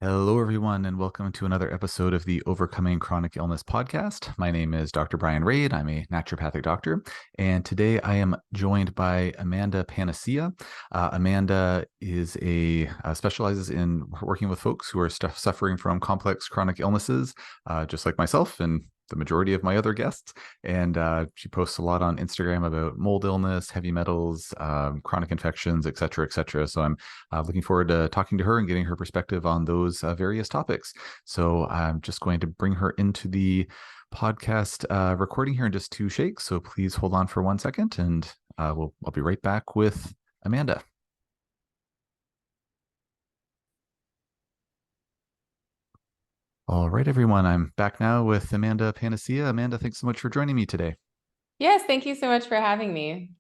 Hello, everyone, and welcome to another episode of the Overcoming Chronic Illness podcast. My name is Dr. Brian Rade. I'm a naturopathic doctor, and today I am joined by Amanda Panacea. Amanda is specializes in working with folks who are suffering from complex chronic illnesses, just like myself and the majority of my other guests. And she posts a lot on Instagram about mold illness, heavy metals, chronic infections, et cetera, et cetera. So I'm looking forward to talking to her and getting her perspective on those various topics. So I'm just going to bring her into the podcast recording here in just two shakes. So please hold on for 1 second, and I'll be right back with Amanda. All right, everyone. I'm back now with Amanda Panacea. Amanda, thanks so much for joining me today. Yes, thank you so much for having me.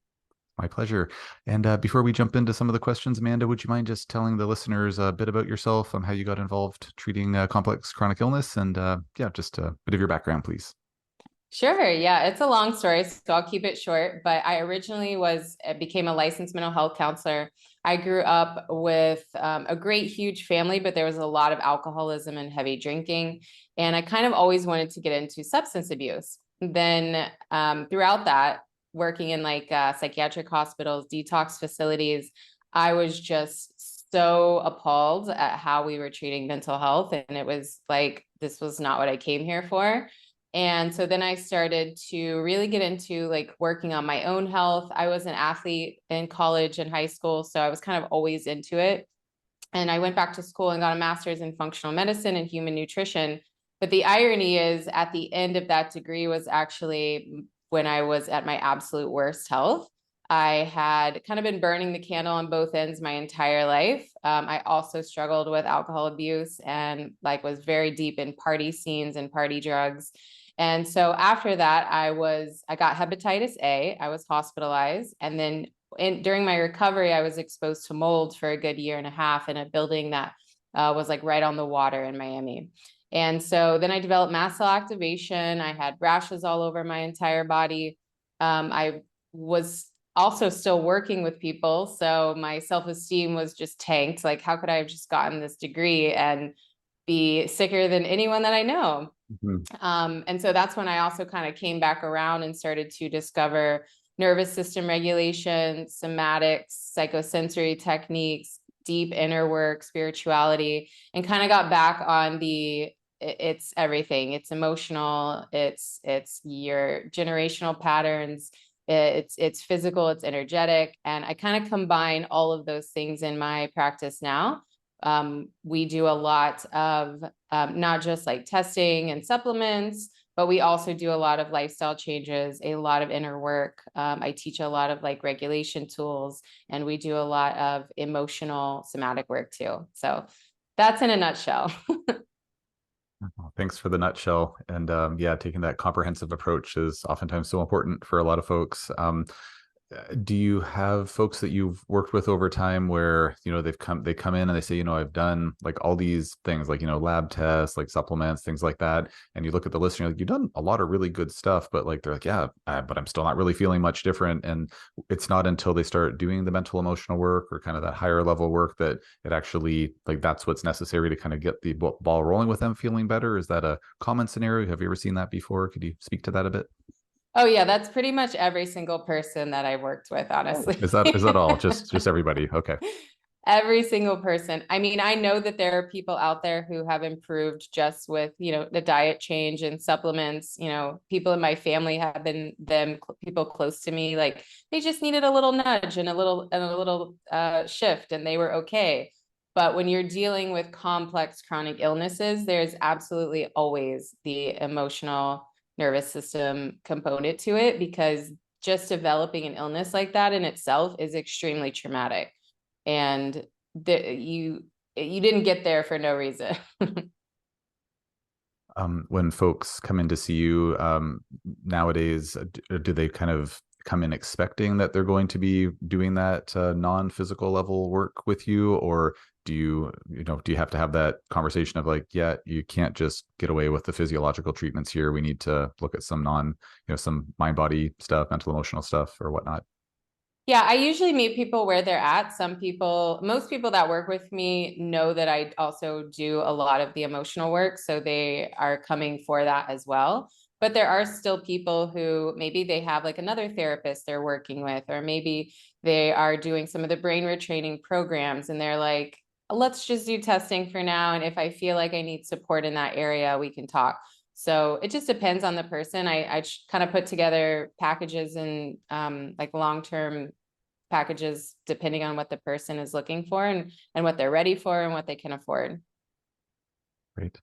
My pleasure. And before we jump into some of the questions, Amanda, would you mind just telling the listeners a bit about yourself and how you got involved treating complex chronic illness, and just a bit of your background, please? Sure. Yeah, it's a long story, so I'll keep it short. But I originally became a licensed mental health counselor. I grew up with a great, huge family, but there was a lot of alcoholism and heavy drinking. And I kind of always wanted to get into substance abuse. Then throughout that, working in psychiatric hospitals, detox facilities, I was just so appalled at how we were treating mental health. And it was like, this was not what I came here for. And so then I started to really get into working on my own health. I was an athlete in college and high school, so I was kind of always into it. And I went back to school and got a master's in functional medicine and human nutrition. But the irony is, at the end of that degree was actually when I was at my absolute worst health. I had kind of been burning the candle on both ends my entire life. I also struggled with alcohol abuse and was very deep in party scenes and party drugs. And so after that, I got hepatitis A. I was hospitalized. And then during my recovery, I was exposed to mold for a good year and a half in a building that was right on the water in Miami. And so then I developed mast cell activation. I had rashes all over my entire body. I was also still working with people, so my self-esteem was just tanked. How could I have just gotten this degree and be sicker than anyone that I know? Mm-hmm. And so that's when I also kind of came back around and started to discover nervous system regulation, somatics, psychosensory techniques, deep inner work, spirituality, and kind of got back on it's everything. It's emotional, it's your generational patterns, it's physical, it's energetic. And I kind of combine all of those things in my practice now. We do a lot of not just testing and supplements, but we also do a lot of lifestyle changes, a lot of inner work. I teach a lot of regulation tools, and we do a lot of emotional somatic work too. So that's in a nutshell. Thanks for the nutshell. And taking that comprehensive approach is oftentimes so important for a lot of folks. Do you have folks that you've worked with over time where, they come in and they say, I've done all these things, lab tests, supplements, things like that. And you look at the list and you're you've done a lot of really good stuff, but they're yeah, but I'm still not really feeling much different. And it's not until they start doing the mental emotional work or kind of that higher level work that it actually that's what's necessary to kind of get the ball rolling with them feeling better. Is that a common scenario? Have you ever seen that before? Could you speak to that a bit? Oh yeah, that's pretty much every single person that I worked with, honestly. Is that all? Just everybody? Okay. Every single person. I mean, I know that there are people out there who have improved just with, the diet change and supplements. People in my family have been people close to me, they just needed a little nudge and a little shift, and they were okay. But when you're dealing with complex chronic illnesses, there's absolutely always the emotional nervous system component to it, because just developing an illness like that in itself is extremely traumatic. And you didn't get there for no reason. When folks come in to see you nowadays, do they kind of come in expecting that they're going to be doing that non-physical level work with you, or do you have to have that conversation of you can't just get away with the physiological treatments here. We need to look at some some mind body stuff, mental emotional stuff, or whatnot? Yeah, I usually meet people where they're at. Most people that work with me know that I also do a lot of the emotional work, so they are coming for that as well. But there are still people who maybe they have like another therapist they're working with, or maybe they are doing some of the brain retraining programs and they're like, let's just do testing for now. And if I feel like I need support in that area, we can talk. So it just depends on the person. I kind of put together packages and like long-term packages depending on what the person is looking for and what they're ready for and what they can afford. Great.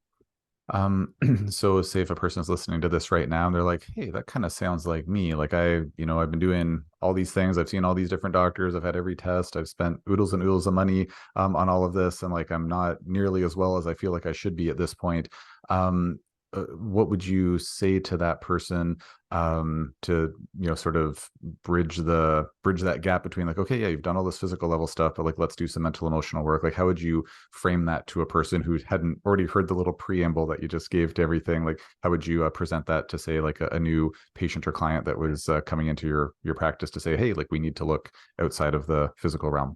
So say if a person is listening to this right now and they're like, hey, that kind of sounds like me. Like I've been doing all these things. I've seen all these different doctors. I've had every test. I've spent oodles and oodles of money on all of this. And like, I'm not nearly as well as I feel like I should be at this point. Um, what would you say to that person to, sort of bridge that gap between like, okay, yeah, you've done all this physical level stuff, but like, let's do some mental emotional work. Like, how would you frame that to a person who hadn't already heard the little preamble that you just gave to everything? Like, how would you present that to say like a new patient or client that was coming into your practice to say, hey, like we need to look outside of the physical realm?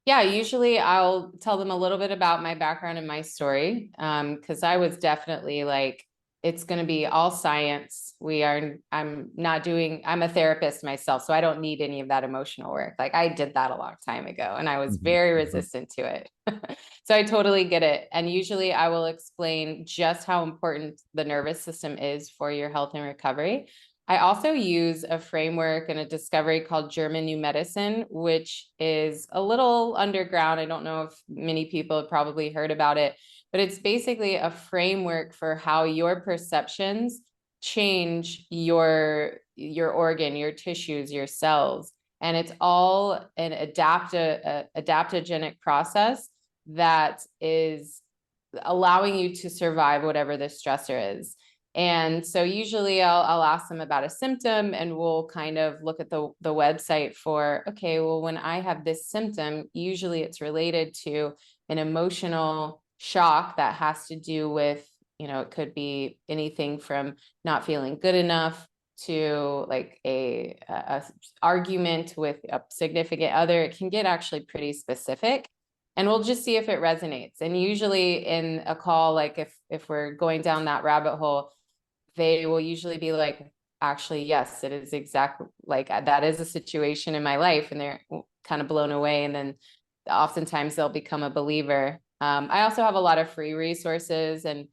Yeah, usually I'll tell them a little bit about my background and my story. Because I was definitely like, it's going to be all science. I'm a therapist myself, so I don't need any of that emotional work. Like I did that a long time ago and I was Mhm, very mhm. resistant to it. So I totally get it. And usually I will explain just how important the nervous system is for your health and recovery. I also use a framework and a discovery called German New Medicine, which is a little underground. I don't know if many people have probably heard about it, but it's basically a framework for how your perceptions change your organ, your tissues, your cells. And it's all an adaptogenic process that is allowing you to survive whatever the stressor is. And so usually I'll ask them about a symptom and we'll kind of look at the website for, okay, well, when I have this symptom, usually it's related to an emotional shock that has to do with, it could be anything from not feeling good enough to like a argument with a significant other. It can get actually pretty specific and we'll just see if it resonates. And usually in a call, like if we're going down that rabbit hole, they will usually be like, actually, yes, it is exactly like that is a situation in my life. And they're kind of blown away. And then oftentimes they'll become a believer. I also have a lot of free resources and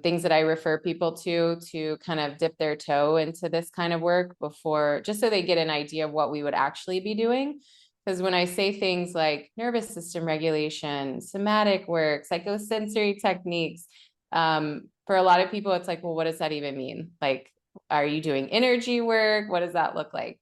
things that I refer people to kind of dip their toe into this kind of work before, just so they get an idea of what we would actually be doing. Because when I say things like nervous system regulation, somatic work, psychosensory techniques, for a lot of people, it's like, well, what does that even mean? Like, are you doing energy work? What does that look like?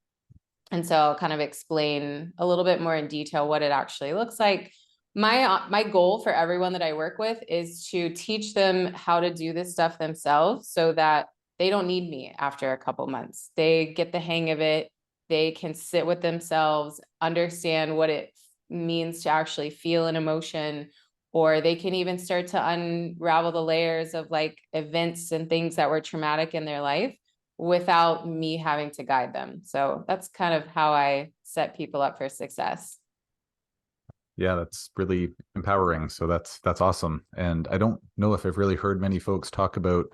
And so I'll kind of explain a little bit more in detail what it actually looks like. My goal for everyone that I work with is to teach them how to do this stuff themselves so that they don't need me after a couple months. They get the hang of it. They can sit with themselves, understand what it means to actually feel an emotion, or they can even start to unravel the layers of like events and things that were traumatic in their life without me having to guide them. So that's kind of how I set people up for success. Yeah, that's really empowering. So that's awesome. And I don't know if I've really heard many folks talk about,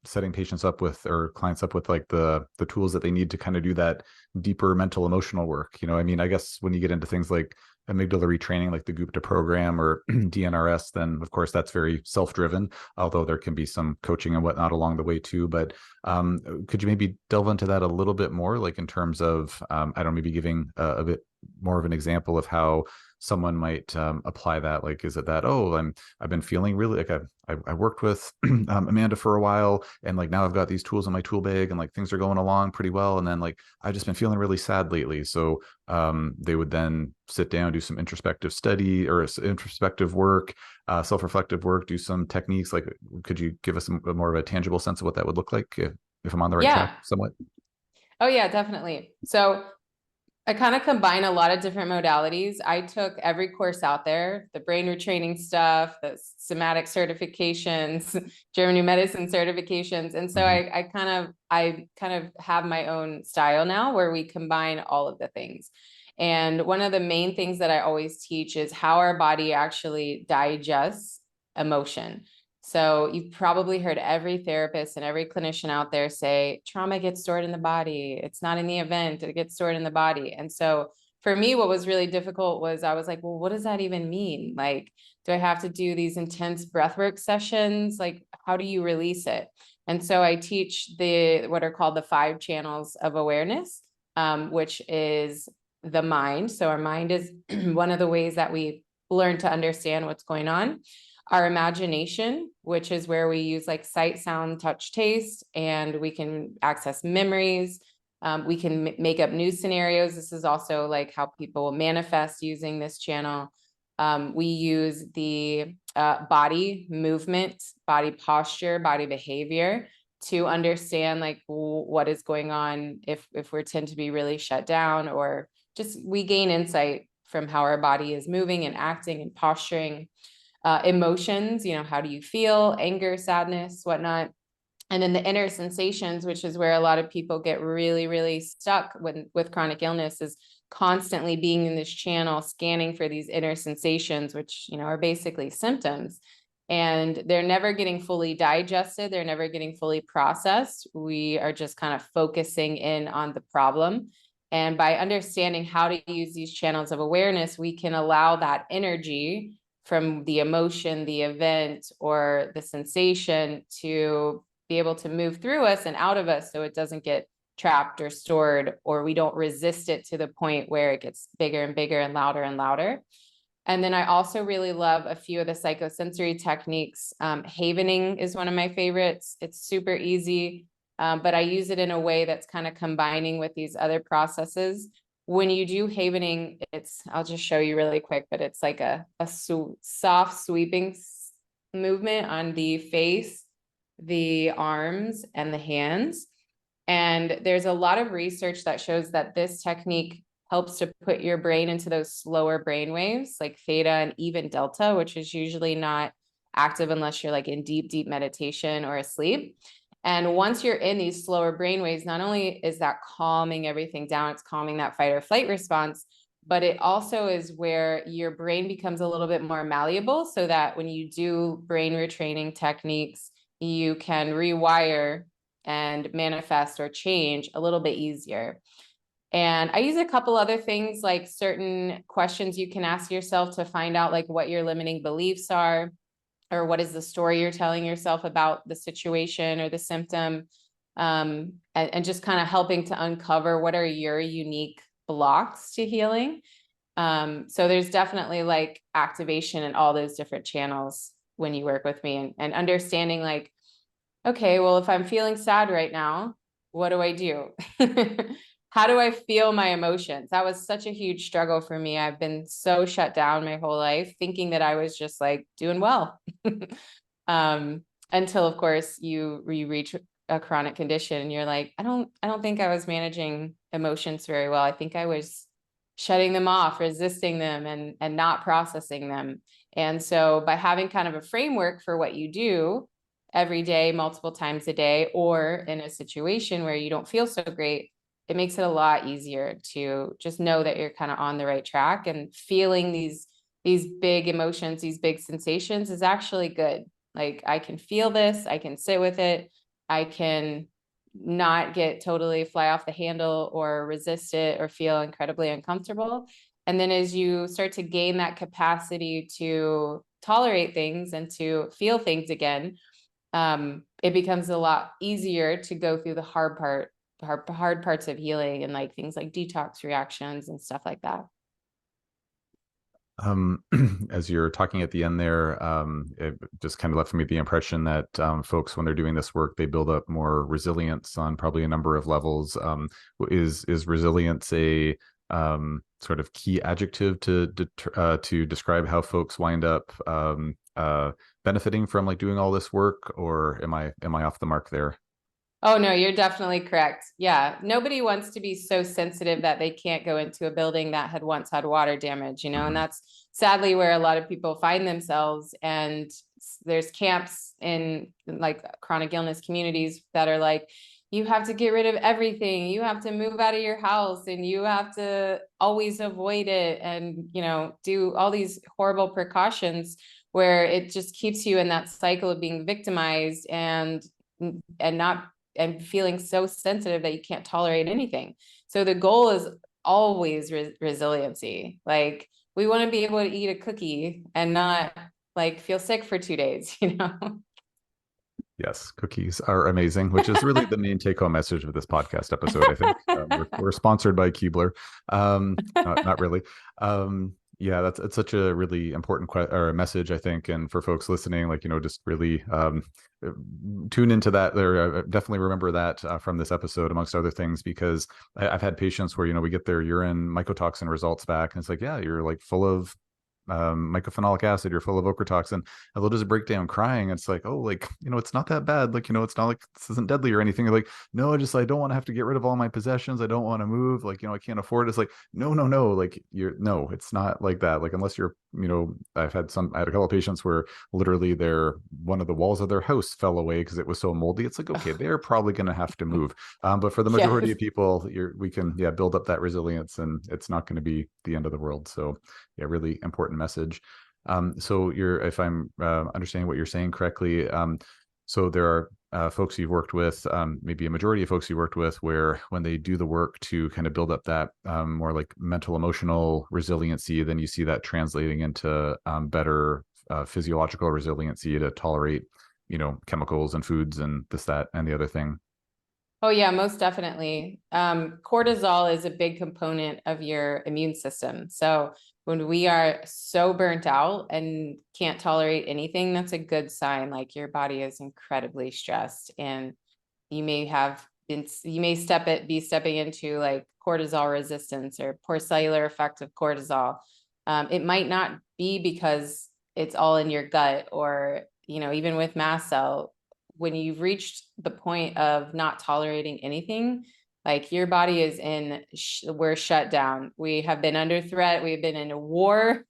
setting patients up with or clients up with like the tools that they need to kind of do that deeper mental emotional work. I mean, I guess when you get into things like amygdala retraining, like the Gupta program or DNRS, then of course that's very self-driven, although there can be some coaching and whatnot along the way too. But could you maybe delve into that a little bit more, like in terms of, I don't know, maybe giving a bit more of an example of how someone might apply that? Like, is it that, oh, I've been feeling really like I worked with Amanda for a while, and like now I've got these tools in my tool bag, and like things are going along pretty well, and then like I've just been feeling really sad lately. So they would then sit down, do some introspective study or introspective work, self-reflective work, do some techniques. Like, could you give us more of a tangible sense of what that would look like if I'm on the right track Yeah. somewhat? Oh, yeah, definitely. So I kind of combine a lot of different modalities. I took every course out there, the brain retraining stuff, the somatic certifications, German new medicine certifications. And so Mhm. I kind of have my own style now where we combine all of the things. And one of the main things that I always teach is how our body actually digests emotion. So you've probably heard every therapist and every clinician out there say trauma gets stored in the body. It's not in the event, it gets stored in the body. And so for me, what was really difficult was I was like, well, what does that even mean? Like, do I have to do these intense breathwork sessions? Like, how do you release it? And so I teach the what are called the 5 channels of awareness, which is the mind. So our mind is one of the ways that we learn to understand what's going on. Our imagination, which is where we use like sight, sound, touch, taste, and we can access memories. We can make up new scenarios. This is also like how people manifest using this channel. We use the body movement, body posture, body behavior to understand like what is going on if we tend to be really shut down, or just we gain insight from how our body is moving and acting and posturing. Emotions, how do you feel? Anger, sadness, whatnot. And then the inner sensations, which is where a lot of people get really, really stuck with chronic illness, is constantly being in this channel, scanning for these inner sensations, which, are basically symptoms. And they're never getting fully digested. They're never getting fully processed. We are just kind of focusing in on the problem. And by understanding how to use these channels of awareness, we can allow that energy from the emotion, the event, or the sensation to be able to move through us and out of us so it doesn't get trapped or stored, or we don't resist it to the point where it gets bigger and bigger and louder and louder. And then I also really love a few of the psychosensory techniques. Havening is one of my favorites. It's super easy, but I use it in a way that's kind of combining with these other processes. When you do havening, I'll just show you really quick, but it's like a soft sweeping movement on the face, the arms, and the hands. And there's a lot of research that shows that this technique helps to put your brain into those slower brain waves, like theta and even delta, which is usually not active unless you're like in deep, deep meditation or asleep. And once you're in these slower brain waves, not only is that calming everything down, it's calming that fight or flight response, but it also is where your brain becomes a little bit more malleable so that when you do brain retraining techniques, you can rewire and manifest or change a little bit easier. And I use a couple other things, like certain questions you can ask yourself to find out like what your limiting beliefs are, or what is the story you're telling yourself about the situation or the symptom, and just kind of helping to uncover what are your unique blocks to healing. So there's definitely like activation in all those different channels when you work with me, and understanding like, okay, well, if I'm feeling sad right now, what do I do? How do I feel my emotions? That was such a huge struggle for me. I've been so shut down my whole life, thinking that I was just like doing well. um, until of course you reach a chronic condition and you're like, I don't think I was managing emotions very well. I think I was shutting them off, resisting them, and not processing them. And so by having kind of a framework for what you do every day, multiple times a day, or in a situation where you don't feel so great, it makes it a lot easier to just know that you're kind of on the right track, and feeling these big emotions, these big sensations is actually good. Like, I can feel this, I can sit with it, I can not get totally fly off the handle or resist it or feel incredibly uncomfortable. And then as you start to gain that capacity to tolerate things and to feel things again, it becomes a lot easier to go through the hard parts of healing, and like things like detox reactions and stuff like that. Um, as you're talking at the end there, it just kind of left me the impression that folks, when they're doing this work, they build up more resilience on probably a number of levels. Is resilience a sort of key adjective to describe how folks wind up benefiting from like doing all this work, or am I off the mark there? Oh no, you're definitely correct. Yeah. Nobody wants to be so sensitive that they can't go into a building that had once had water damage, and Mhm. that's sadly where a lot of people find themselves. And there's camps in like chronic illness communities that are like, you have to get rid of everything. You have to move out of your house and you have to always avoid it and, do all these horrible precautions where it just keeps you in that cycle of being victimized and not and feeling so sensitive that you can't tolerate anything. So the goal is always resiliency. Like we want to be able to eat a cookie and not like feel sick for 2 days. Yes, cookies are amazing, which is really the main take-home message of this podcast episode, I think. We're sponsored by Keebler. Not really. Yeah, that's it's such a really important or message, I think, and for folks listening, like just really tune into that. There, definitely remember that from this episode, amongst other things, because I've had patients where we get their urine mycotoxin results back, and it's like, yeah, you're like full of mycophenolic acid, you're full of ochratoxin, and they'll just break down crying. It's like, oh, like, it's not that bad. Like, it's not like this isn't deadly or anything. You're like, no, I don't want to have to get rid of all my possessions. I don't want to move. Like, I can't afford it. It's like, no, no, no. Like, no, it's not like that. Like, unless you're, I had a couple of patients where literally one of the walls of their house fell away because it was so moldy. It's like, okay, they're probably going to have to move. But for the majority Yes. of people, we can, build up that resilience, and it's not going to be the end of the world. So yeah, really important message. So if I'm understanding what you're saying correctly, so there are folks you've worked with, maybe a majority of folks you worked with, where when they do the work to kind of build up that more like mental, emotional resiliency, then you see that translating into better physiological resiliency to tolerate, chemicals and foods and this, that, and the other thing. Oh yeah, most definitely. Cortisol is a big component of your immune system. So when we are so burnt out and can't tolerate anything, that's a good sign. Like your body is incredibly stressed, and you may be stepping into like cortisol resistance or poor cellular effect of cortisol. It might not be because it's all in your gut, or even with mast cell, when you've reached the point of not tolerating anything, like your body is we're shut down. We have been under threat. We've been in a war.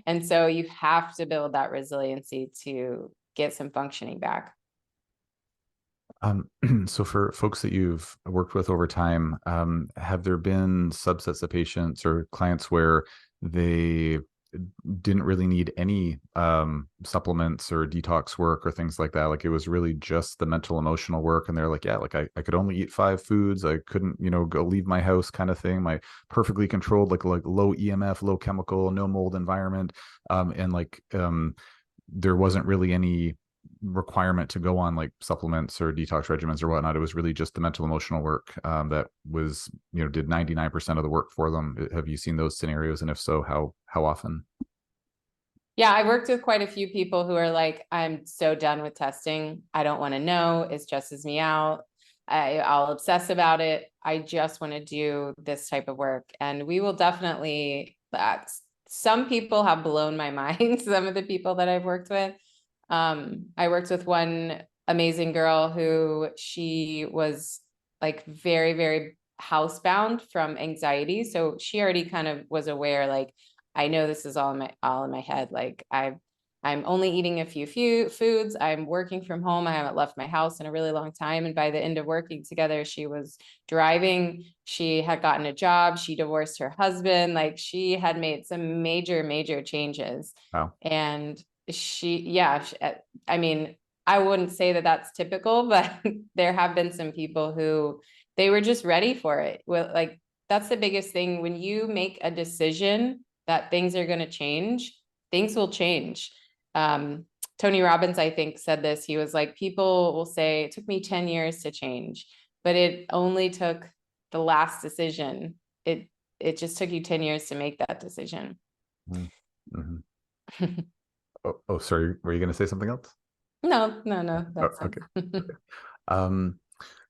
And so you have to build that resiliency to get some functioning back. So for folks that you've worked with over time, have there been subsets of patients or clients where they didn't really need any supplements or detox work or things like that? Like it was really just the mental emotional work, and they're like, yeah, like I could only eat 5 foods, I couldn't go leave my house, kind of thing. My perfectly controlled, like low EMF, low chemical, no mold environment, and there wasn't really any requirement to go on like supplements or detox regimens or whatnot. It was really just the mental emotional work that was, did 99% of the work for them. Have you seen those scenarios? And if so, how often? Yeah, I worked with quite a few people who are like, I'm so done with testing. I don't want to know. It stresses me out. I'll obsess about it. I just want to do this type of work. And we will definitely, some people have blown my mind, some of the people that I've worked with. I worked with one amazing girl who she was like very, very housebound from anxiety. So she already kind of was aware, like, I know this is all in my head. Like I'm only eating a few foods. I'm working from home. I haven't left my house in a really long time. And by the end of working together, she was driving. She had gotten a job. She divorced her husband. Like she had made some major, major changes. Wow. And I mean, I wouldn't say that that's typical, but there have been some people who they were just ready for it. Well, like that's the biggest thing. When you make a decision that things are going to change, things will change. Tony Robbins, I think, said this. He was like, people will say, it took me 10 years to change, but it only took the last decision. It just took you 10 years to make that decision. Mm-hmm. Oh, sorry. Were you going to say something else? No, Oh, that's okay. it. Um,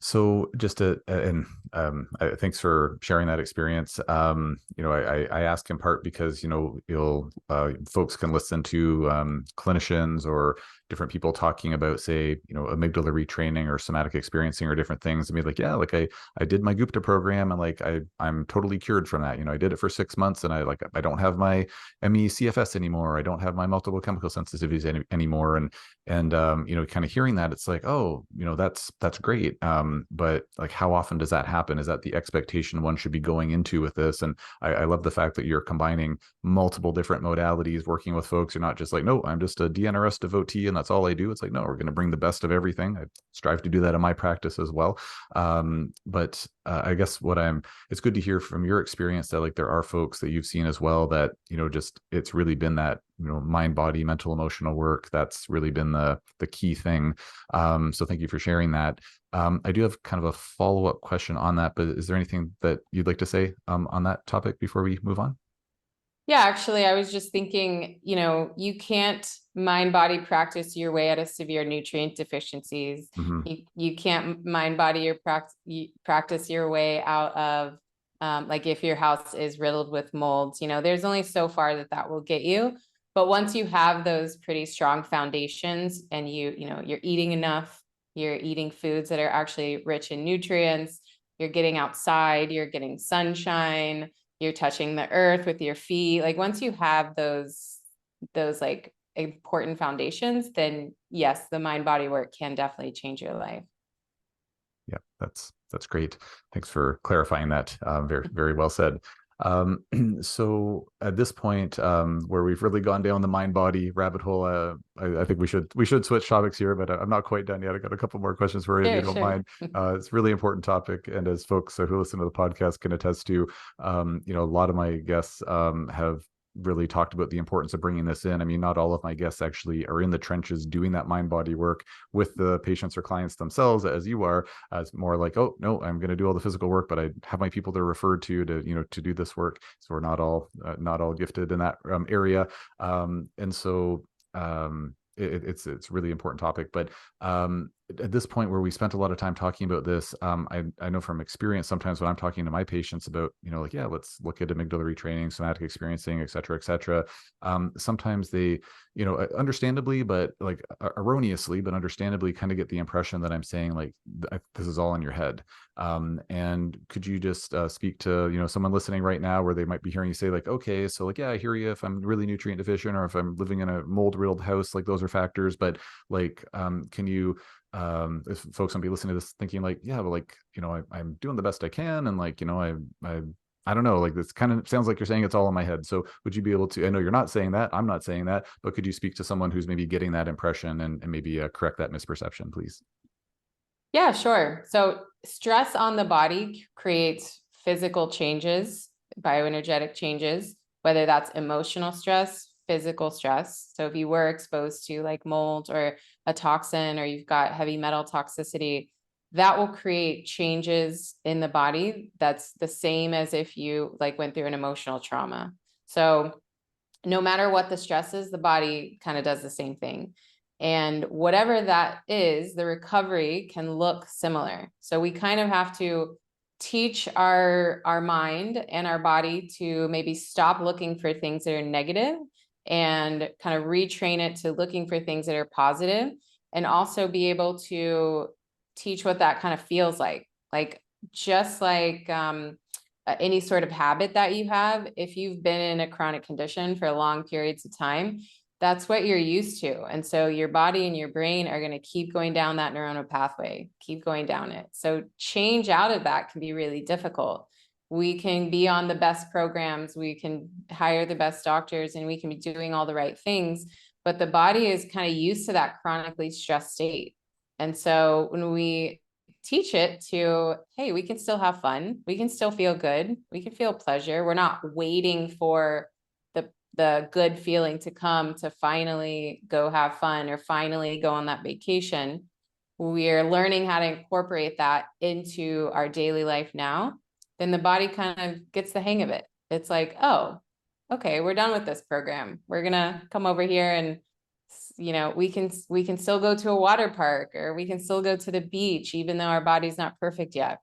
so just to, and Thanks for sharing that experience. I ask in part because, folks can listen to clinicians or different people talking about, say, amygdala retraining or somatic experiencing or different things, and be like, yeah, like I did my Gupta program, and like I'm totally cured from that. I did it for 6 months, and I don't have my ME/CFS anymore. I don't have my multiple chemical sensitivities anymore. And kind of hearing that, it's like, oh, that's great. But like, how often does that happen? Is that the expectation one should be going into with this? And I love the fact that you're combining multiple different modalities, working with folks. You're not just like, no, I'm just a DNRS devotee and that's all I do. It's like, no, we're going to bring the best of everything. I strive to do that in my practice as well. But I guess it's good to hear from your experience that like there are folks that you've seen as well that, just it's really been that, mind, body, mental, emotional work. That's really been the key thing. So thank you for sharing that. I do have kind of a follow-up question on that, but is there anything that you'd like to say on that topic before we move on? Yeah, actually, I was just thinking, you can't mind body practice your way out of severe nutrient deficiencies. Mm-hmm. You can't mind body or practice your way out of like if your house is riddled with molds. There's only so far that will get you. But once you have those pretty strong foundations and you're eating enough, you're eating foods that are actually rich in nutrients, you're getting outside, you're getting sunshine, you're touching the earth with your feet. Like once you have those like important foundations, then yes, the mind body work can definitely change your life. Yeah, that's great. Thanks for clarifying that. Very, very well said. So at this point, where we've really gone down the mind body rabbit hole, I think we should switch topics here, but I'm not quite done yet. I got a couple more questions for you if you don't mind. It's a really important topic, and as folks who listen to the podcast can attest to, a lot of my guests have really talked about the importance of bringing this in. I mean, not all of my guests actually are in the trenches doing that mind body work with the patients or clients themselves, as you are. It's more like, oh no, I'm going to do all the physical work, but I have my people they're referred to do this work. So we're not all gifted in that area, and so it's really important topic. But at this point where we spent a lot of time talking about this, I know from experience, sometimes when I'm talking to my patients about, like, yeah, let's look at amygdala retraining, somatic experiencing, et cetera, sometimes they, understandably, but like erroneously, but understandably kind of get the impression that I'm saying like, this is all in your head. And could you just speak to, someone listening right now where they might be hearing you say like, okay, so like, yeah, I hear you if I'm really nutrient deficient or if I'm living in a mold riddled house, like those are factors, but like, can you, if folks might be listening to this thinking like, yeah, but like, I'm doing the best I can. And like, I don't know, like this kind of sounds like you're saying it's all in my head. So would you be able to, I know you're not saying that, I'm not saying that, but could you speak to someone who's maybe getting that impression and maybe correct that misperception, please? Yeah, sure. So stress on the body creates physical changes, bioenergetic changes, whether that's emotional stress, physical stress. So if you were exposed to like mold or a toxin, or you've got heavy metal toxicity, that will create changes in the body. That's the same as if you like went through an emotional trauma. So no matter what the stress is, the body kind of does the same thing. And whatever that is, the recovery can look similar. So we kind of have to teach our mind and our body to maybe stop looking for things that are negative and kind of retrain it to looking for things that are positive, and also be able to teach what that kind of feels like. Like just like any sort of habit that you have, if you've been in a chronic condition for long periods of time, that's what you're used to. And so your body and your brain are going to keep going down that neuronal pathway, keep going down it. So change out of that can be really difficult. We can be on the best programs, we can hire the best doctors, and we can be doing all the right things, but the body is kind of used to that chronically stressed state. And so when we teach it to, hey, we can still have fun, we can still feel good, we can feel pleasure, we're not waiting for the good feeling to come to finally go have fun or finally go on that vacation. We're learning how to incorporate that into our daily life now. Then the body kind of gets the hang of it. It's like, oh, okay, we're done with this program. We're gonna come over here and we can still go to a water park, or we can still go to the beach, even though our body's not perfect yet.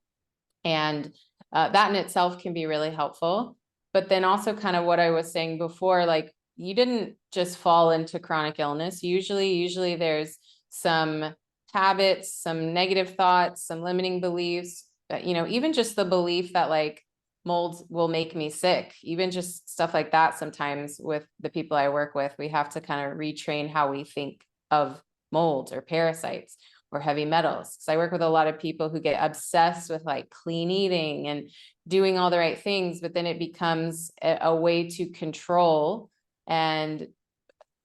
And that in itself can be really helpful. But then also kind of what I was saying before, like you didn't just fall into chronic illness. Usually there's some habits, some negative thoughts, some limiting beliefs, even just the belief that like mold will make me sick, even just stuff like that. Sometimes with the people I work with, we have to kind of retrain how we think of mold or parasites or heavy metals. Because I work with a lot of people who get obsessed with like clean eating and doing all the right things, but then it becomes a way to control and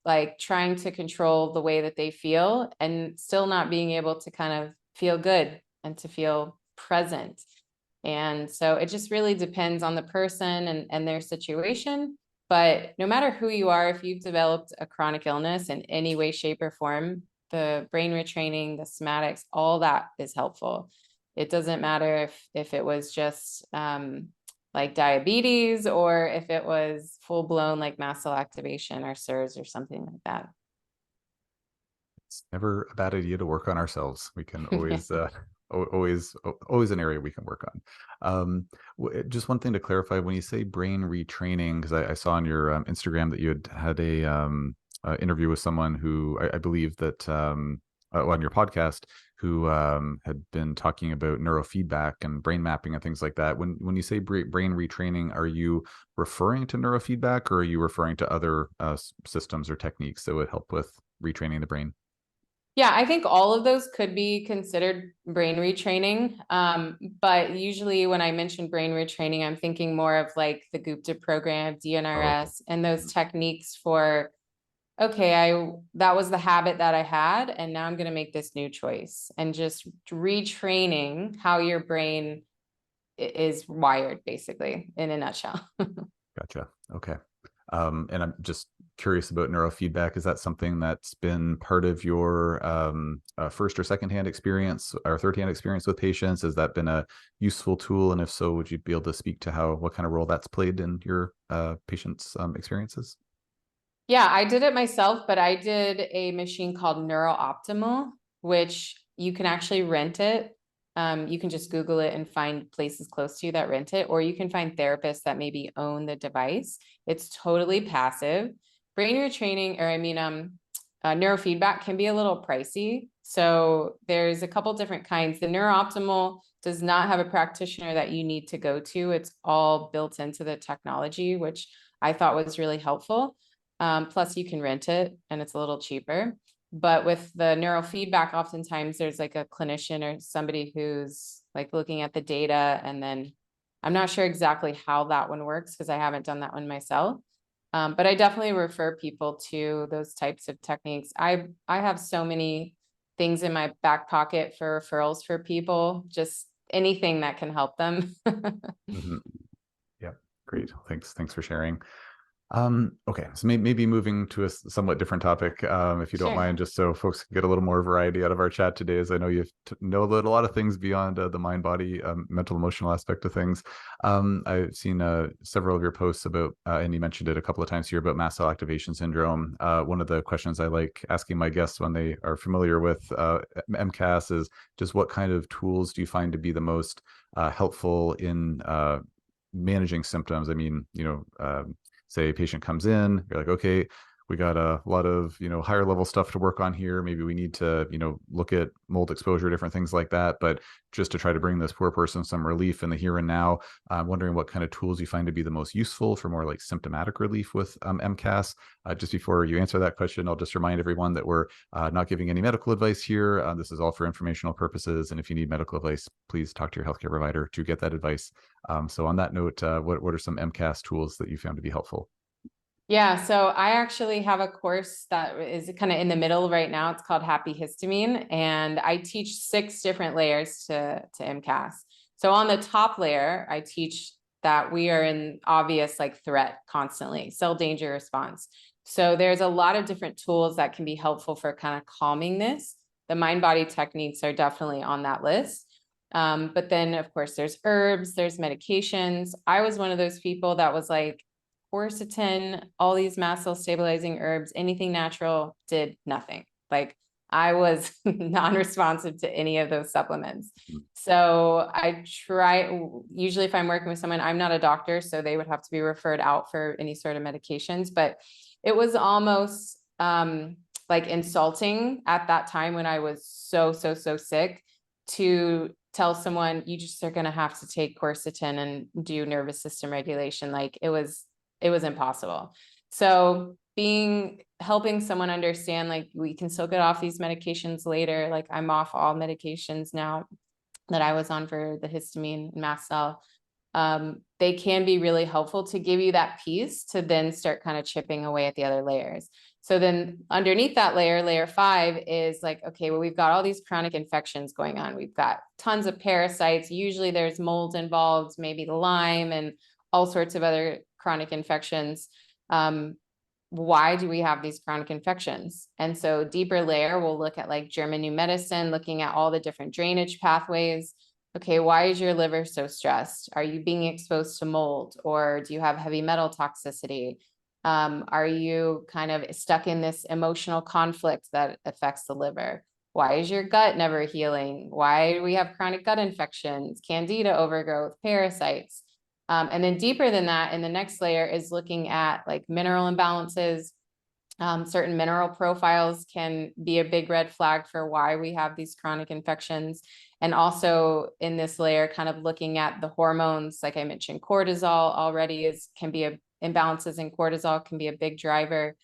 like trying to control the way that they feel and still not being able to kind of feel good and to feel present. And so it just really depends on the person and their situation. But no matter who you are, if you've developed a chronic illness in any way, shape, or form, the brain retraining, the somatics, all that is helpful. It doesn't matter if it was just like diabetes or if it was full blown like mast cell activation or SIRS or something like that. It's never a bad idea to work on ourselves. We can always, always an area we can work on. Just one thing to clarify: when you say brain retraining, because I saw on your Instagram that you had a interview with someone who I believe that on your podcast who had been talking about neurofeedback and brain mapping and things like that. When you say brain retraining, are you referring to neurofeedback, or are you referring to other systems or techniques that would help with retraining the brain? Yeah, I think all of those could be considered brain retraining. But usually when I mention brain retraining, I'm thinking more of like the Gupta program, Oh, okay. DNRS, and those techniques for, okay, that was the habit that I had, and now I'm going to make this new choice, and just retraining how your brain is wired, basically, in a nutshell. Gotcha. Okay. And I'm just curious about neurofeedback. Is that something that's been part of your first or secondhand experience or third-hand experience with patients? Has that been a useful tool? And if so, would you be able to speak to what kind of role that's played in your patients' experiences? Yeah, I did it myself, but I did a machine called NeuroOptimal, which you can actually rent it. You can just Google it and find places close to you that rent it, or you can find therapists that maybe own the device. It's totally passive. Brain retraining, or I mean, neurofeedback can be a little pricey. So there's a couple different kinds. The NeuroOptimal does not have a practitioner that you need to go to. It's all built into the technology, which I thought was really helpful. Plus you can rent it and it's a little cheaper. But with the neurofeedback, oftentimes there's like a clinician or somebody who's like looking at the data. And then I'm not sure exactly how that one works because I haven't done that one myself. But I definitely refer people to those types of techniques. I have so many things in my back pocket for referrals for people, just anything that can help them. Mm-hmm. Yeah, great. Thanks for sharing. Okay, so maybe moving to a somewhat different topic, if you don't Sure. mind, just so folks can get a little more variety out of our chat today, as I know you know a lot of things beyond the mind, body, mental, emotional aspect of things. I've seen several of your posts about, and you mentioned it a couple of times here, about mast cell activation syndrome. One of the questions I like asking my guests when they are familiar with MCAS is just what kind of tools do you find to be the most helpful in managing symptoms? I mean, say a patient comes in, you're like, okay, we got a lot of, higher level stuff to work on here. Maybe we need to, look at mold exposure, different things like that. But just to try to bring this poor person some relief in the here and now, I'm wondering what kind of tools you find to be the most useful for more like symptomatic relief with MCAS. Just before you answer that question, I'll just remind everyone that we're not giving any medical advice here. This is all for informational purposes. And if you need medical advice, please talk to your healthcare provider to get that advice. So on that note, what are some MCAS tools that you found to be helpful? Yeah, so I actually have a course that is kind of in the middle right now. It's called Happy Histamine, and I teach 6 different layers to MCAS. So on the top layer, I teach that we are in obvious like threat constantly, cell danger response. So there's a lot of different tools that can be helpful for kind of calming this. The mind body techniques are definitely on that list. But then of course there's herbs, there's medications. I was one of those people that was like, quercetin, all these mast cell stabilizing herbs, anything natural, did nothing. Like I was non-responsive to any of those supplements. So I try, usually if I'm working with someone, I'm not a doctor, so they would have to be referred out for any sort of medications, but it was almost like insulting at that time when I was so sick to tell someone you just are going to have to take quercetin and do nervous system regulation. Like it was impossible. So helping someone understand, like, we can still get off these medications later. Like I'm off all medications now that I was on for the histamine and mast cell. They can be really helpful to give you that piece to then start kind of chipping away at the other layers. So then underneath that layer 5 is like, okay, well, we've got all these chronic infections going on. We've got tons of parasites. Usually there's mold involved, maybe the Lyme and all sorts of other chronic infections. Why do we have these chronic infections? And so deeper layer, we'll look at like German new medicine, looking at all the different drainage pathways. Okay, why is your liver so stressed? Are you being exposed to mold, or do you have heavy metal toxicity? Are you kind of stuck in this emotional conflict that affects the liver? Why is your gut never healing? Why do we have chronic gut infections, candida overgrowth, parasites? And then deeper than that, in the next layer is looking at like mineral imbalances. Certain mineral profiles can be a big red flag for why we have these chronic infections. And also in this layer, kind of looking at the hormones, like I mentioned, cortisol already imbalances in cortisol can be a big driver,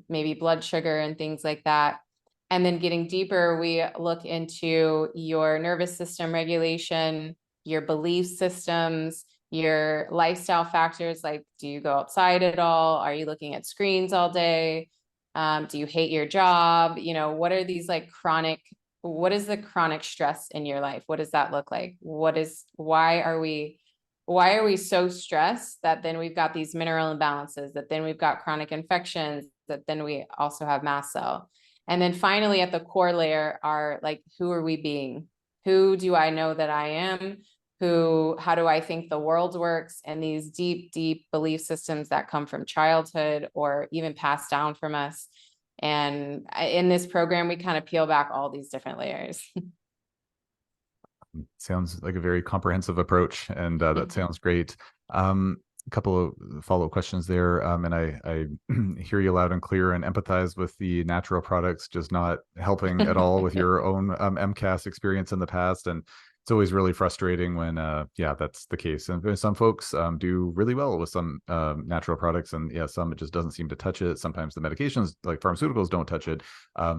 maybe blood sugar and things like that. And then getting deeper, we look into your nervous system regulation, your belief systems, your lifestyle factors, like, do you go outside at all? Are you looking at screens all day? Do you hate your job? What are these like what is the chronic stress in your life? What does that look like? Why are we so stressed that then we've got these mineral imbalances, that then we've got chronic infections, that then we also have mast cell. And then finally at the core layer are like, who are we being? Who do I know that I am? How do I think the world works? And these deep belief systems that come from childhood or even passed down from us. And in this program, we kind of peel back all these different layers. Sounds like a very comprehensive approach, and that sounds great. A couple of follow-up questions there, and I hear you loud and clear and empathize with the natural products just not helping at all with your own MCAS experience in the past, and it's always really frustrating when that's the case. And some folks do really well with some natural products, and some it just doesn't seem to touch it. Sometimes the medications, like pharmaceuticals, don't touch it,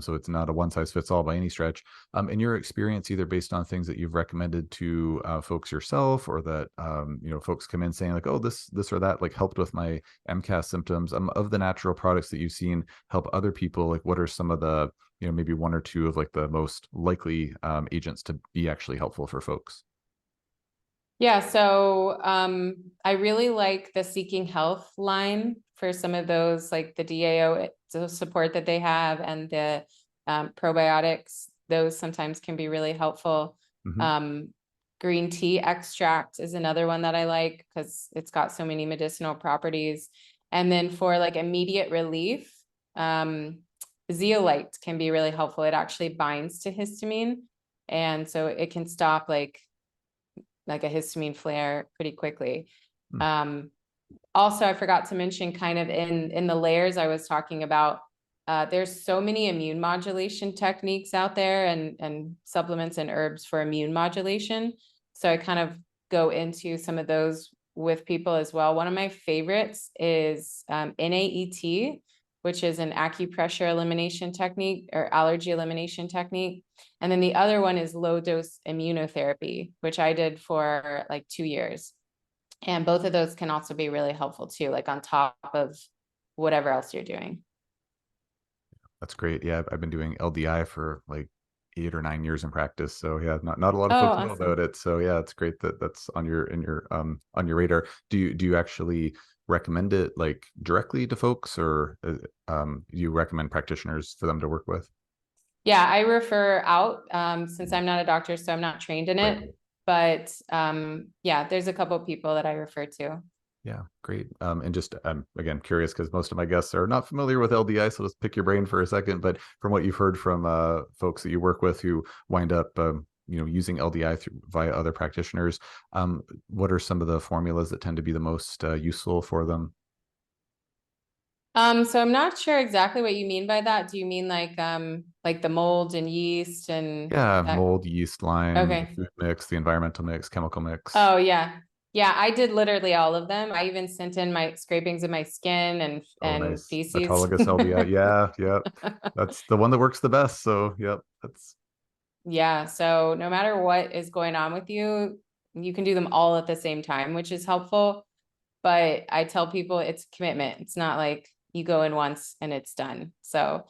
so it's not a one size fits all by any stretch. In your experience, either based on things that you've recommended to folks yourself, or that folks come in saying like, oh, this or that like helped with my MCAS symptoms, of the natural products that you've seen help other people, like what are some of the maybe one or two of like the most likely agents to be actually helpful for folks? Yeah, so I really like the Seeking Health line for some of those, like the DAO support that they have, and the probiotics. Those sometimes can be really helpful. Mm-hmm. Green tea extract is another one that I like because it's got so many medicinal properties. And then for like immediate relief, zeolite can be really helpful. It actually binds to histamine, and so it can stop like a histamine flare pretty quickly. Also, I forgot to mention, kind of in the layers I was talking about, there's so many immune modulation techniques out there, and supplements and herbs for immune modulation. So I kind of go into some of those with people as well. One of my favorites is NAET, which is an acupressure elimination technique or allergy elimination technique. And then the other one is low dose immunotherapy, which I did for like 2 years. And both of those can also be really helpful too, like on top of whatever else you're doing. That's great. Yeah, I've been doing LDI for like 8 or 9 years in practice. So yeah, not a lot of Oh, folks know awesome. about it. So yeah, it's great that that's on your on your radar. Do you actually recommend it like directly to folks, or do you recommend practitioners for them to work with? Yeah, I refer out since I'm not a doctor, so I'm not trained in Right. it. But yeah, there's a couple of people that I refer to. Yeah, great. And just I'm again curious because most of my guests are not familiar with LDI, so let's pick your brain for a second. But from what you've heard from folks that you work with who wind up, using LDI via other practitioners, what are some of the formulas that tend to be the most useful for them? So I'm not sure exactly what you mean by that. Do you mean like the mold and yeast and Yeah, that? mold, yeast, lime, the Okay. food mix, the environmental mix, chemical mix. Oh yeah. Yeah, I did literally all of them. I even sent in my scrapings of my skin Oh, and nice. feces. Autologous LDI. Yeah, yeah. That's the one that works the best. So, yep, that's Yeah, so no matter what is going on with you, you can do them all at the same time, which is helpful. But I tell people it's commitment. It's not like you go in once and it's done. So,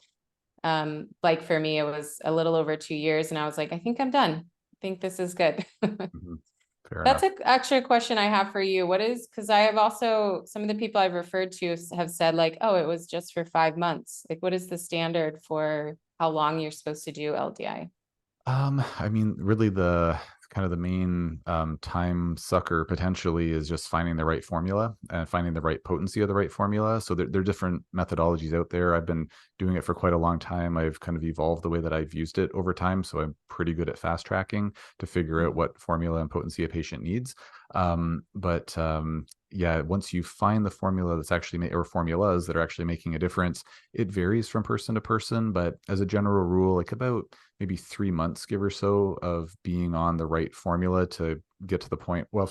like for me, it was a little over 2 years, and I was like, I think I'm done. I think this is good. mhm, fair That's enough. actually a question I have for you. What is, because I have also, some of the people I've referred to have said like, oh, it was just for 5 months. Like, what is the standard for how long you're supposed to do LDI? I mean, really the kind of the main time sucker potentially is just finding the right formula and finding the right potency of the right formula. So there are different methodologies out there. I've been doing it for quite a long time. I've kind of evolved the way that I've used it over time. So I'm pretty good at fast tracking to figure out what formula and potency a patient needs. But yeah, once you find the formula that's actually or formulas that are actually making a difference, it varies from person to person. But as a general rule, like about maybe 3 months, give or so, of being on the right formula to get to the point. Well,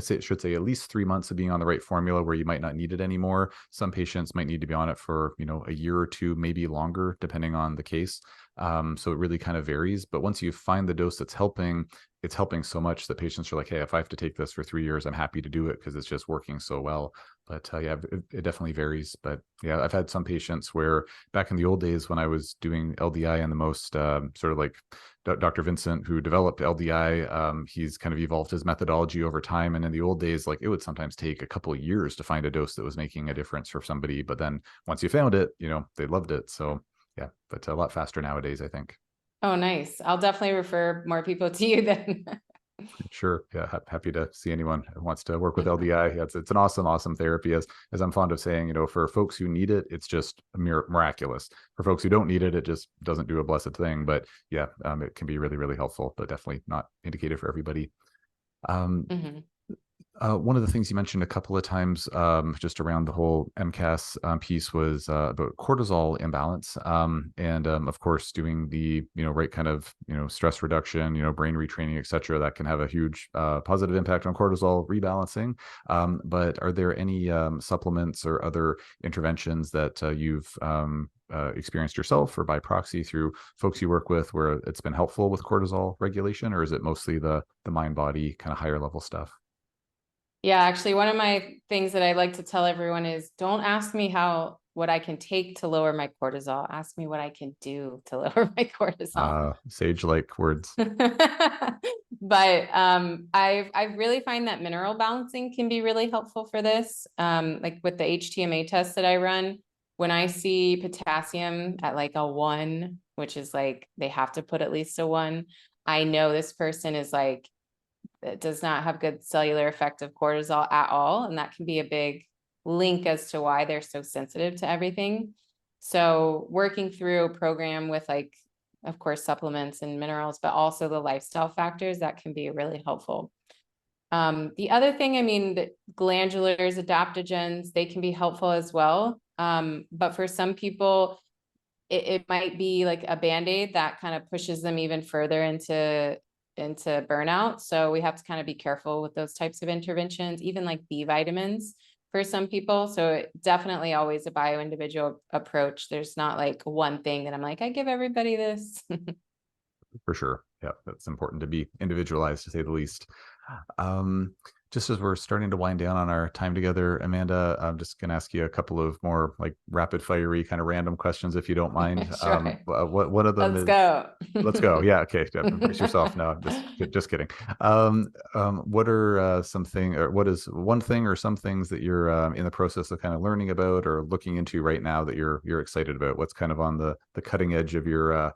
should say at least 3 months of being on the right formula where you might not need it anymore. Some patients might need to be on it for a year or two, maybe longer, depending on the case. So it really kind of varies. But once you find the dose that's helping, it's helping so much that patients are like, hey, if I have to take this for 3 years, I'm happy to do it because it's just working so well. But yeah, it definitely varies. But yeah, I've had some patients where back in the old days when I was doing LDI and the most sort of like Dr. Vincent, who developed LDI, he's kind of evolved his methodology over time. And in the old days, like it would sometimes take a couple of years to find a dose that was making a difference for somebody. But then once you found it, they loved it. So yeah, but a lot faster nowadays, I think. Oh, nice. I'll definitely refer more people to you then. Sure. Yeah. Happy to see anyone who wants to work with LDI. Yeah, it's an awesome, awesome therapy. As I'm fond of saying, for folks who need it, it's just miraculous. For folks who don't need it, it just doesn't do a blessed thing. But yeah, it can be really, really helpful, but definitely not indicated for everybody. Um, Mhm. One of the things you mentioned a couple of times, just around the whole MCAS piece, was about cortisol imbalance, and of course, doing the right kind of stress reduction, brain retraining, et cetera. That can have a huge positive impact on cortisol rebalancing. But are there any supplements or other interventions that you've experienced yourself or by proxy through folks you work with where it's been helpful with cortisol regulation, or is it mostly the mind body kind of higher level stuff? Yeah, actually, one of my things that I like to tell everyone is don't ask me what I can take to lower my cortisol. Ask me what I can do to lower my cortisol. Sage-like words. But I really find that mineral balancing can be really helpful for this. Like with the HTMA test that I run, when I see potassium at like a 1, which is like they have to put at least a 1, I know this person is like it does not have good cellular effect of cortisol at all. And that can be a big link as to why they're so sensitive to everything. So working through a program with like, of course, supplements and minerals, but also the lifestyle factors, that can be really helpful. The other thing, I mean, the glandulars, adaptogens, they can be helpful as well. But for some people, it might be like a band-aid that kind of pushes them even further into burnout. So we have to kind of be careful with those types of interventions, even like B vitamins for some people. So definitely always a bio-individual approach. There's not like one thing that I'm like, I give everybody this. For sure. Yeah, that's important to be individualized, to say the least. Um, just as we're starting to wind down on our time together, Amanda, I'm just going to ask you a couple of more like rapid fiery kind of random questions, if you don't mind. Sure. What one of them Let's is, go. let's go. Yeah, okay. Yeah, brace yourself. No, just kidding. What are something, or what is one thing or some things that you're in the process of kind of learning about or looking into right now that you're excited about? What's kind of on the cutting edge of your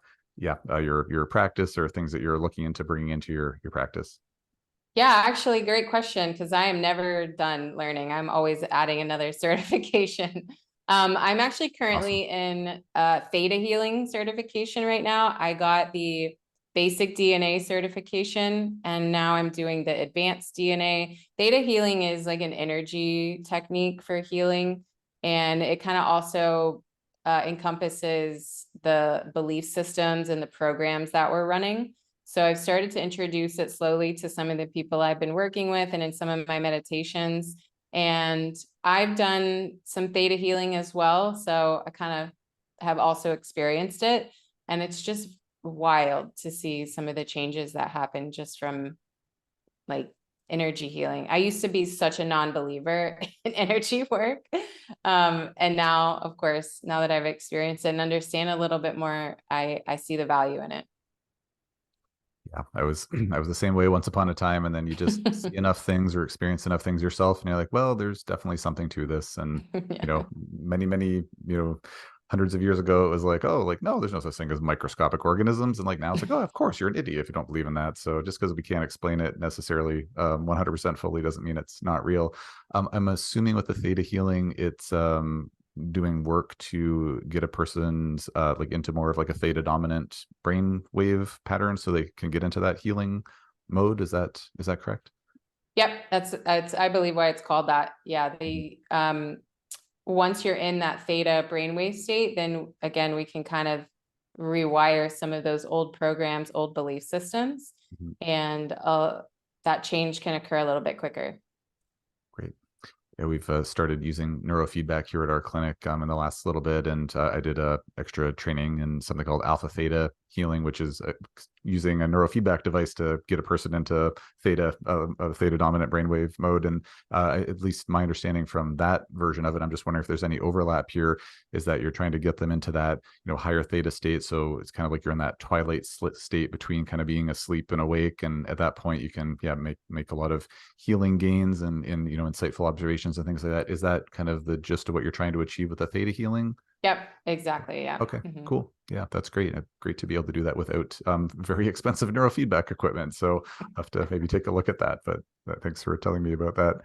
practice, or things that you're looking into bringing into your practice? Yeah, actually, great question, because I am never done learning. I'm always adding another certification. I'm actually Awesome. currently in theta healing certification right now. I got the basic DNA certification, and now I'm doing the advanced DNA. Theta healing is like an energy technique for healing, and it kind of also encompasses the belief systems and the programs that we're running. So I've started to introduce it slowly to some of the people I've been working with and in some of my meditations. And I've done some theta healing as well. So I kind of have also experienced it. And it's just wild to see some of the changes that happen just from like energy healing. I used to be such a non-believer in energy work. And now, of course, now that I've experienced it and understand a little bit more, I see the value in it. Yeah, I was I was the same way once upon a time, and then you just see enough things or experience enough things yourself, and you're like, well, there's definitely something to this. And Yeah. many hundreds of years ago, it was like, oh, like no, there's no such thing as microscopic organisms, and like now it's like, oh, of course, you're an idiot if you don't believe in that. So just because we can't explain it necessarily 100% fully doesn't mean it's not real. I'm assuming with the theta healing, it's doing work to get a person's like into more of like a theta dominant brain wave pattern so they can get into that healing mode. Is that correct? Yep, that's I believe why it's called that. Yeah, Mhm. they once you're in that theta brainwave state, then again we can kind of rewire some of those old programs, old belief systems, Mhm. and that change can occur a little bit quicker. Great. Yeah, we've started using neurofeedback here at our clinic in the last little bit, and I did a extra training in something called alpha theta healing, which is using a neurofeedback device to get a person into theta dominant brainwave mode. And at least my understanding from that version of it, I'm just wondering if there's any overlap here. Is that you're trying to get them into that higher theta state, so it's kind of like you're in that twilight state between kind of being asleep and awake, and at that point you can make a lot of healing gains and insightful observations and things like that. Is that kind of the gist of what you're trying to achieve with the theta healing? Yep, exactly. Yeah. Okay, Mhm. cool. Yeah, that's great. Great to be able to do that without very expensive neurofeedback equipment. So I'll have to maybe take a look at that. But thanks for telling me about that.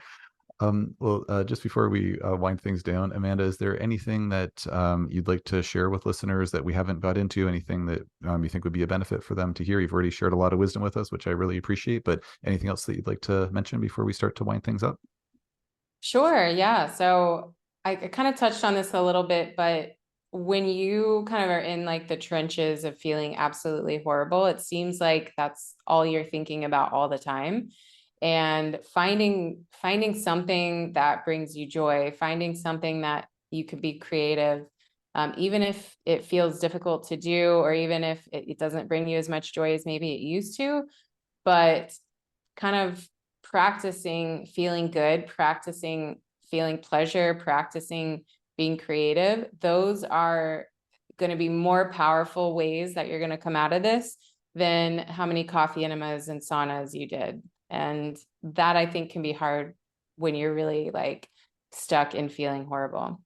Well, just before we wind things down, Amanda, is there anything that you'd like to share with listeners that we haven't got into? Anything that you think would be a benefit for them to hear? You've already shared a lot of wisdom with us, which I really appreciate. But anything else that you'd like to mention before we start to wind things up? Sure. Yeah. So I kind of touched on this a little bit, but when you kind of are in like the trenches of feeling absolutely horrible, it seems like that's all you're thinking about all the time. And finding something that brings you joy, finding something that you could be creative, even if it feels difficult to do, or even if it doesn't bring you as much joy as maybe it used to, but kind of practicing feeling good, practicing feeling pleasure, practicing being creative, those are going to be more powerful ways that you're going to come out of this than how many coffee enemas and saunas you did. And that I think can be hard when you're really like stuck in feeling horrible.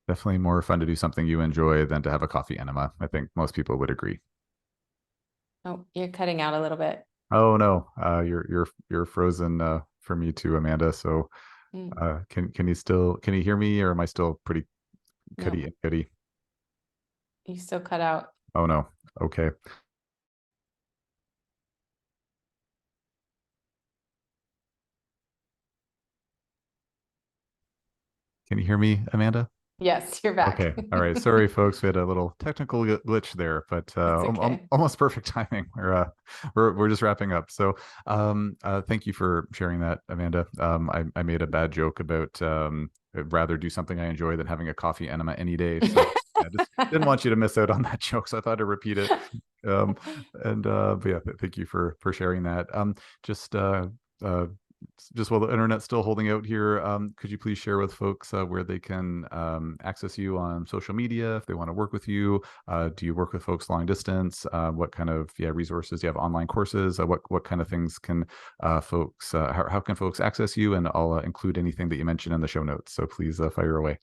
Definitely more fun to do something you enjoy than to have a coffee enema. I think most people would agree. Oh, you're cutting out a little bit. Oh no, you're frozen for me too, Amanda. So Mm, can you hear me, or am I still pretty no, cutty and cutty? you still cut out. Oh no. Okay. Can you hear me, Amanda? Yes, you're Okay. back. All right. Sorry, folks. We had a little technical glitch there, but That's okay. almost perfect timing. We're just wrapping up. So, thank you for sharing that, Amanda. I made a bad joke about I'd rather do something I enjoy than having a coffee enema any day. So, I just didn't want you to miss out on that joke, so I thought I'd repeat it. Um, and but yeah, thank you for sharing that. Just uh, just while the internet's still holding out here, could you please share with folks where they can access you on social media if they want to work with you? Do you work with folks long distance? What kind of resources do you have? Online courses? What kind of things can folks? How can folks access you? And I'll include anything that you mentioned in the show notes. So please fire away.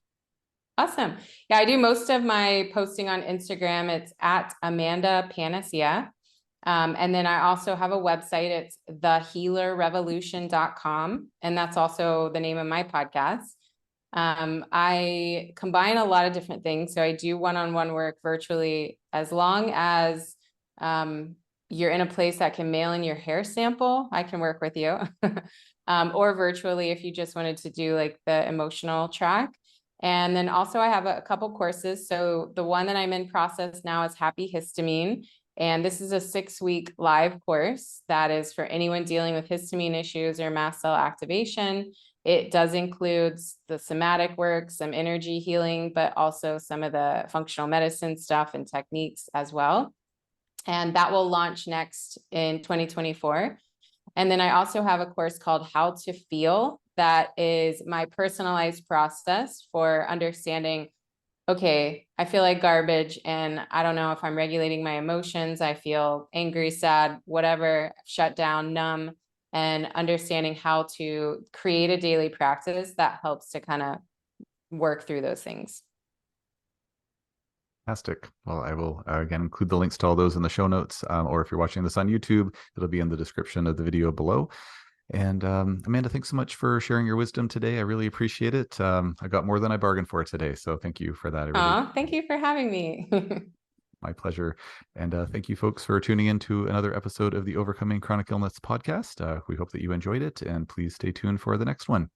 Awesome. Yeah, I do most of my posting on Instagram. It's at Amanda Panacea. And then I also have a website. It's thehealerrevolution.com. And that's also the name of my podcast. I combine a lot of different things. So I do one-on-one work virtually, as long as you're in a place that can mail in your hair sample, I can work with you. Or virtually if you just wanted to do like the emotional track. And then also I have a couple courses. So the one that I'm in process now is Happy Histamine. And this is a 6-week live course that is for anyone dealing with histamine issues or mast cell activation. It does include the somatic work, some energy healing, but also some of the functional medicine stuff and techniques as well. And that will launch next in 2024. And then I also have a course called How to Feel. That is my personalized process for understanding, okay, I feel like garbage and I don't know if I'm regulating my emotions. I feel angry, sad, whatever, shut down, numb, and understanding how to create a daily practice that helps to kind of work through those things. Fantastic. Well, I will again include the links to all those in the show notes, or if you're watching this on YouTube, it'll be in the description of the video below. And Amanda, thanks so much for sharing your wisdom today. I really appreciate it. I got more than I bargained for today, so thank you for that. Thank you for having me. My pleasure. And thank you, folks, for tuning in to another episode of the Overcoming Chronic Illness podcast. We hope that you enjoyed it, and please stay tuned for the next one.